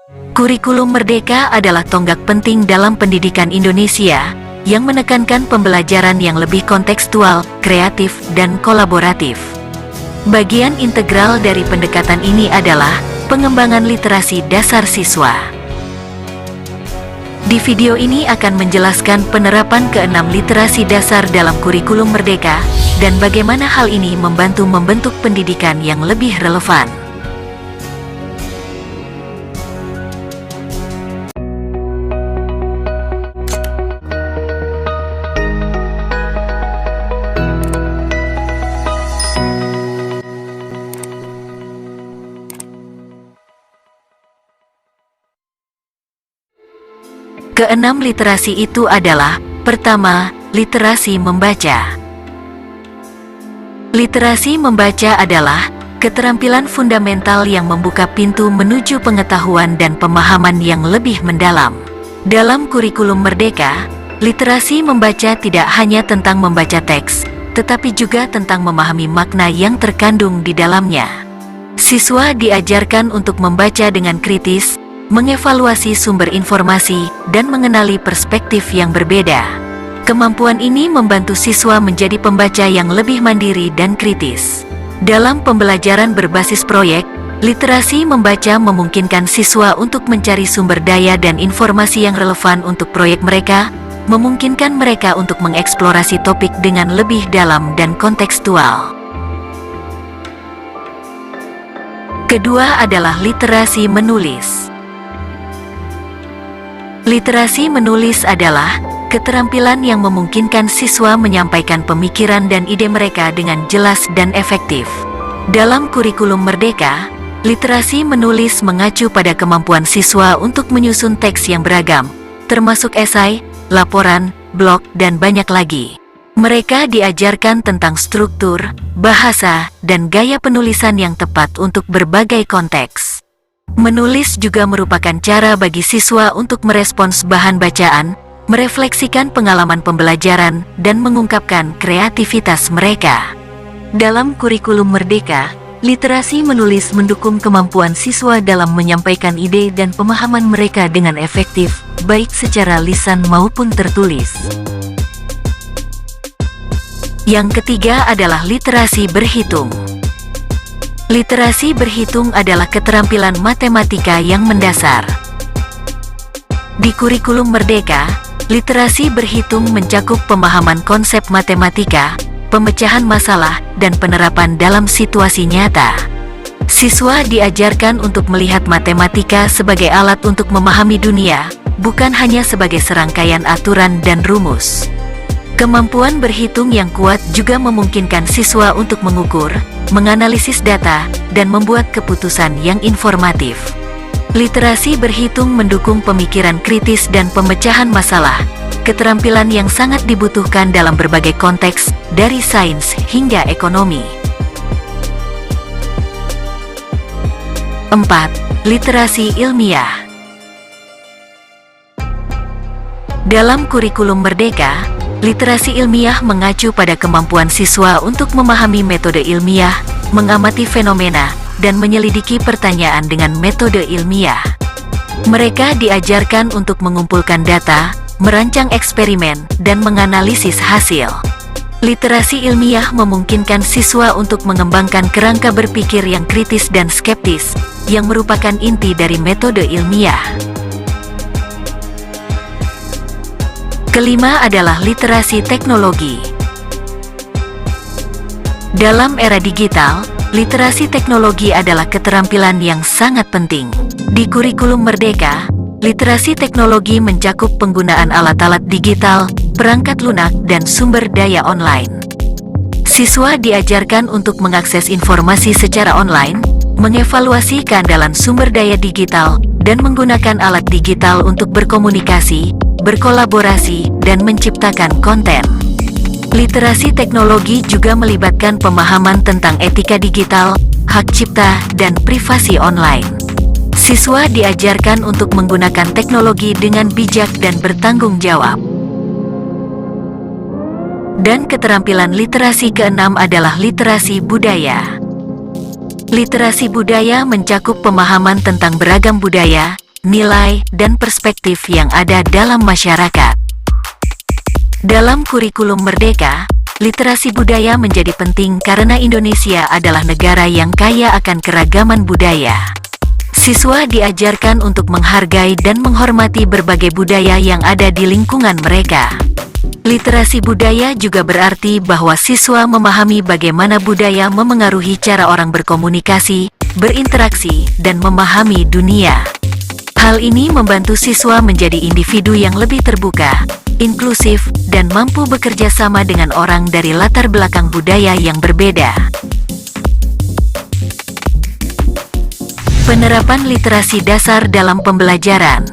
Kurikulum Merdeka adalah tonggak penting dalam pendidikan Indonesia, yang menekankan pembelajaran yang lebih kontekstual, kreatif, dan kolaboratif. Bagian integral dari pendekatan ini adalah pengembangan literasi dasar siswa. Di video ini akan menjelaskan penerapan keenam literasi dasar dalam kurikulum Merdeka, dan bagaimana hal ini membantu membentuk pendidikan yang lebih relevan. Keenam literasi itu adalah, pertama, literasi membaca. Literasi membaca adalah keterampilan fundamental yang membuka pintu menuju pengetahuan dan pemahaman yang lebih mendalam. Dalam kurikulum Merdeka, literasi membaca tidak hanya tentang membaca teks, tetapi juga tentang memahami makna yang terkandung di dalamnya. Siswa diajarkan untuk membaca dengan kritis, mengevaluasi sumber informasi, dan mengenali perspektif yang berbeda. Kemampuan ini membantu siswa menjadi pembaca yang lebih mandiri dan kritis. Dalam pembelajaran berbasis proyek, literasi membaca memungkinkan siswa untuk mencari sumber daya dan informasi yang relevan untuk proyek mereka, memungkinkan mereka untuk mengeksplorasi topik dengan lebih dalam dan kontekstual. Kedua adalah literasi menulis. Literasi menulis adalah keterampilan yang memungkinkan siswa menyampaikan pemikiran dan ide mereka dengan jelas dan efektif. Dalam kurikulum Merdeka, literasi menulis mengacu pada kemampuan siswa untuk menyusun teks yang beragam, termasuk esai, laporan, blog, dan banyak lagi. Mereka diajarkan tentang struktur, bahasa, dan gaya penulisan yang tepat untuk berbagai konteks. Menulis juga merupakan cara bagi siswa untuk merespons bahan bacaan, merefleksikan pengalaman pembelajaran, dan mengungkapkan kreativitas mereka. Dalam kurikulum Merdeka, literasi menulis mendukung kemampuan siswa dalam menyampaikan ide dan pemahaman mereka dengan efektif, baik secara lisan maupun tertulis. Yang ketiga adalah literasi berhitung. Literasi berhitung adalah keterampilan matematika yang mendasar. Di kurikulum Merdeka, literasi berhitung mencakup pemahaman konsep matematika, pemecahan masalah, dan penerapan dalam situasi nyata. Siswa diajarkan untuk melihat matematika sebagai alat untuk memahami dunia, bukan hanya sebagai serangkaian aturan dan rumus. Kemampuan berhitung yang kuat juga memungkinkan siswa untuk mengukur, menganalisis data, dan membuat keputusan yang informatif. Literasi berhitung mendukung pemikiran kritis dan pemecahan masalah, keterampilan yang sangat dibutuhkan dalam berbagai konteks, dari sains hingga ekonomi. 4. Literasi ilmiah. Dalam kurikulum Merdeka, literasi ilmiah mengacu pada kemampuan siswa untuk memahami metode ilmiah, mengamati fenomena, dan menyelidiki pertanyaan dengan metode ilmiah. Mereka diajarkan untuk mengumpulkan data, merancang eksperimen, dan menganalisis hasil. Literasi ilmiah memungkinkan siswa untuk mengembangkan kerangka berpikir yang kritis dan skeptis, yang merupakan inti dari metode ilmiah. Kelima adalah literasi teknologi. Dalam era digital, literasi teknologi adalah keterampilan yang sangat penting. Di kurikulum Merdeka, literasi teknologi mencakup penggunaan alat-alat digital, perangkat lunak, dan sumber daya online. Siswa diajarkan untuk mengakses informasi secara online, mengevaluasi keandalan sumber daya digital, dan menggunakan alat digital untuk berkomunikasi, berkolaborasi, dan menciptakan konten. Literasi teknologi juga melibatkan pemahaman tentang etika digital, hak cipta, dan privasi online. Siswa diajarkan untuk menggunakan teknologi dengan bijak dan bertanggung jawab. Dan keterampilan literasi keenam adalah literasi budaya. Literasi budaya mencakup pemahaman tentang beragam budaya, nilai, dan perspektif yang ada dalam masyarakat. Dalam kurikulum Merdeka, literasi budaya menjadi penting karena Indonesia adalah negara yang kaya akan keragaman budaya. Siswa diajarkan untuk menghargai dan menghormati berbagai budaya yang ada di lingkungan mereka. Literasi budaya juga berarti bahwa siswa memahami bagaimana budaya memengaruhi cara orang berkomunikasi, berinteraksi, dan memahami dunia. Hal ini membantu siswa menjadi individu yang lebih terbuka, inklusif, dan mampu bekerja sama dengan orang dari latar belakang budaya yang berbeda. Penerapan literasi dasar dalam pembelajaran.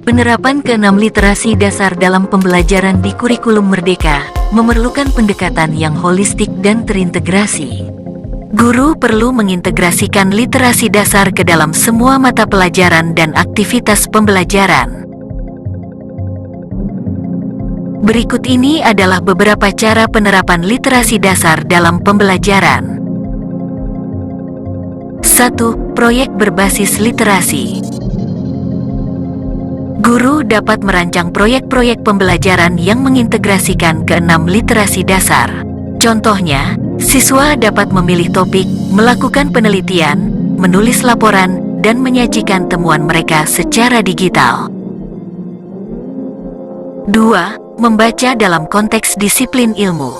Penerapan keenam literasi dasar dalam pembelajaran di kurikulum Merdeka memerlukan pendekatan yang holistik dan terintegrasi. Guru perlu mengintegrasikan literasi dasar ke dalam semua mata pelajaran dan aktivitas pembelajaran. Berikut ini adalah beberapa cara penerapan literasi dasar dalam pembelajaran. 1. Proyek berbasis literasi. Guru dapat merancang proyek-proyek pembelajaran yang mengintegrasikan keenam literasi dasar. Contohnya, siswa dapat memilih topik, melakukan penelitian, menulis laporan, dan menyajikan temuan mereka secara digital. 2. Membaca dalam konteks disiplin ilmu.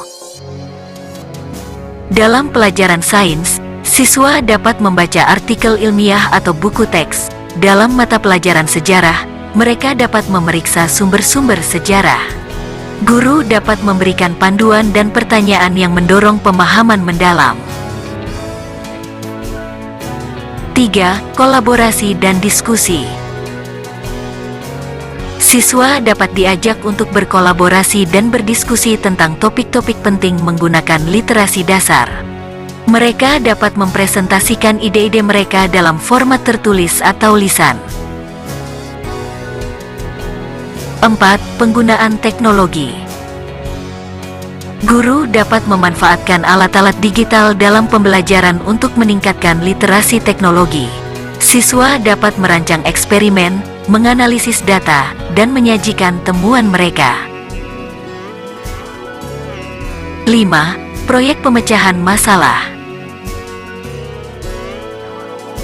Dalam pelajaran sains, siswa dapat membaca artikel ilmiah atau buku teks. Dalam mata pelajaran sejarah, mereka dapat memeriksa sumber-sumber sejarah. Guru dapat memberikan panduan dan pertanyaan yang mendorong pemahaman mendalam. 3. Kolaborasi dan diskusi. Siswa dapat diajak untuk berkolaborasi dan berdiskusi tentang topik-topik penting menggunakan literasi dasar. Mereka dapat mempresentasikan ide-ide mereka dalam format tertulis atau lisan. 4. Penggunaan teknologi. Guru dapat memanfaatkan alat-alat digital dalam pembelajaran untuk meningkatkan literasi teknologi. Siswa dapat merancang eksperimen, menganalisis data, dan menyajikan temuan mereka. 5. Proyek pemecahan masalah.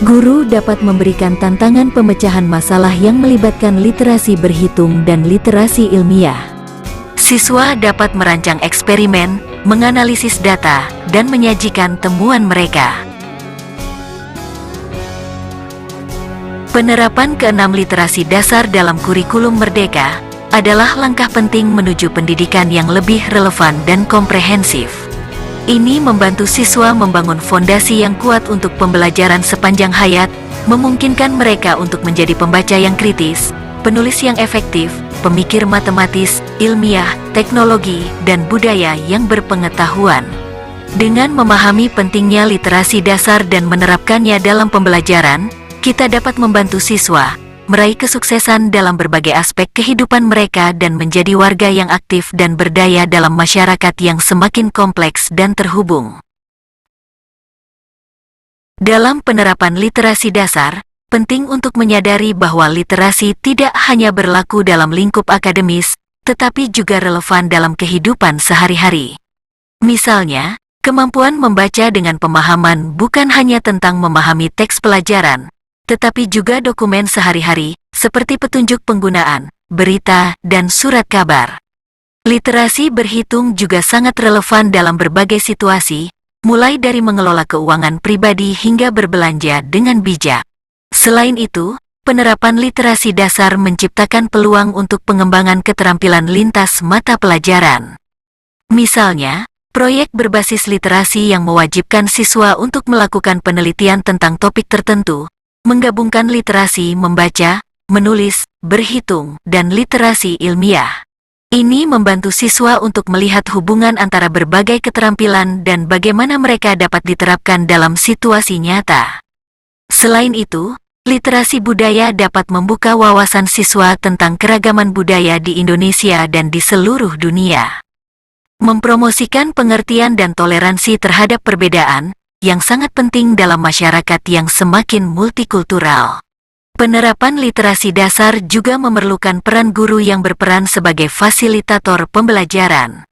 Guru dapat memberikan tantangan pemecahan masalah yang melibatkan literasi berhitung dan literasi ilmiah. Siswa dapat merancang eksperimen, menganalisis data, dan menyajikan temuan mereka. Penerapan keenam literasi dasar dalam kurikulum Merdeka adalah langkah penting menuju pendidikan yang lebih relevan dan komprehensif. Ini membantu siswa membangun fondasi yang kuat untuk pembelajaran sepanjang hayat, memungkinkan mereka untuk menjadi pembaca yang kritis, penulis yang efektif, pemikir matematis, ilmiah, teknologi, dan budaya yang berpengetahuan. Dengan memahami pentingnya literasi dasar dan menerapkannya dalam pembelajaran, kita dapat membantu siswa meraih kesuksesan dalam berbagai aspek kehidupan mereka dan menjadi warga yang aktif dan berdaya dalam masyarakat yang semakin kompleks dan terhubung. Dalam penerapan literasi dasar, penting untuk menyadari bahwa literasi tidak hanya berlaku dalam lingkup akademis, tetapi juga relevan dalam kehidupan sehari-hari. Misalnya, kemampuan membaca dengan pemahaman bukan hanya tentang memahami teks pelajaran, tetapi juga dokumen sehari-hari, seperti petunjuk penggunaan, berita, dan surat kabar. Literasi berhitung juga sangat relevan dalam berbagai situasi, mulai dari mengelola keuangan pribadi hingga berbelanja dengan bijak. Selain itu, penerapan literasi dasar menciptakan peluang untuk pengembangan keterampilan lintas mata pelajaran. Misalnya, proyek berbasis literasi yang mewajibkan siswa untuk melakukan penelitian tentang topik tertentu, menggabungkan literasi membaca, menulis, berhitung, dan literasi ilmiah. Ini membantu siswa untuk melihat hubungan antara berbagai keterampilan dan bagaimana mereka dapat diterapkan dalam situasi nyata. Selain itu, literasi budaya dapat membuka wawasan siswa tentang keragaman budaya di Indonesia dan di seluruh dunia. Mempromosikan pengertian dan toleransi terhadap perbedaan, yang sangat penting dalam masyarakat yang semakin multikultural. Penerapan literasi dasar juga memerlukan peran guru yang berperan sebagai fasilitator pembelajaran.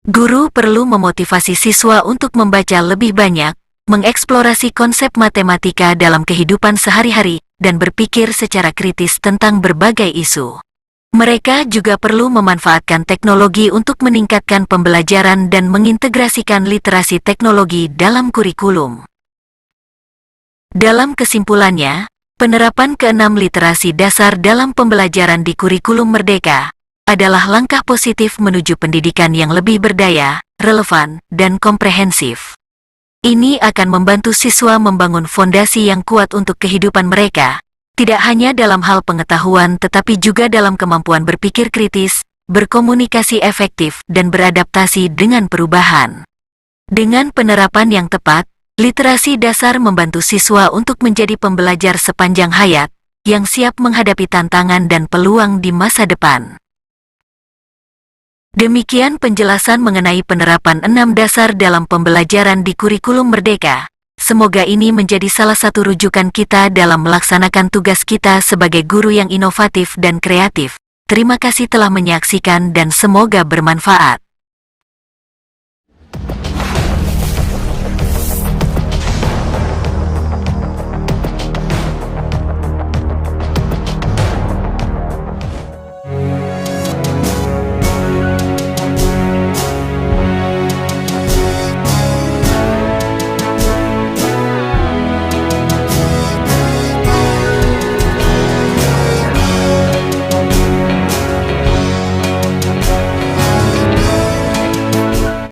Guru perlu memotivasi siswa untuk membaca lebih banyak, mengeksplorasi konsep matematika dalam kehidupan sehari-hari, dan berpikir secara kritis tentang berbagai isu. Mereka juga perlu memanfaatkan teknologi untuk meningkatkan pembelajaran dan mengintegrasikan literasi teknologi dalam kurikulum. Dalam kesimpulannya, penerapan keenam literasi dasar dalam pembelajaran di kurikulum Merdeka adalah langkah positif menuju pendidikan yang lebih berdaya, relevan, dan komprehensif. Ini akan membantu siswa membangun fondasi yang kuat untuk kehidupan mereka, tidak hanya dalam hal pengetahuan tetapi juga dalam kemampuan berpikir kritis, berkomunikasi efektif, dan beradaptasi dengan perubahan. Dengan penerapan yang tepat, literasi dasar membantu siswa untuk menjadi pembelajar sepanjang hayat, yang siap menghadapi tantangan dan peluang di masa depan. Demikian penjelasan mengenai penerapan 6 dasar dalam pembelajaran di kurikulum Merdeka. Semoga ini menjadi salah satu rujukan kita dalam melaksanakan tugas kita sebagai guru yang inovatif dan kreatif. Terima kasih telah menyaksikan dan semoga bermanfaat.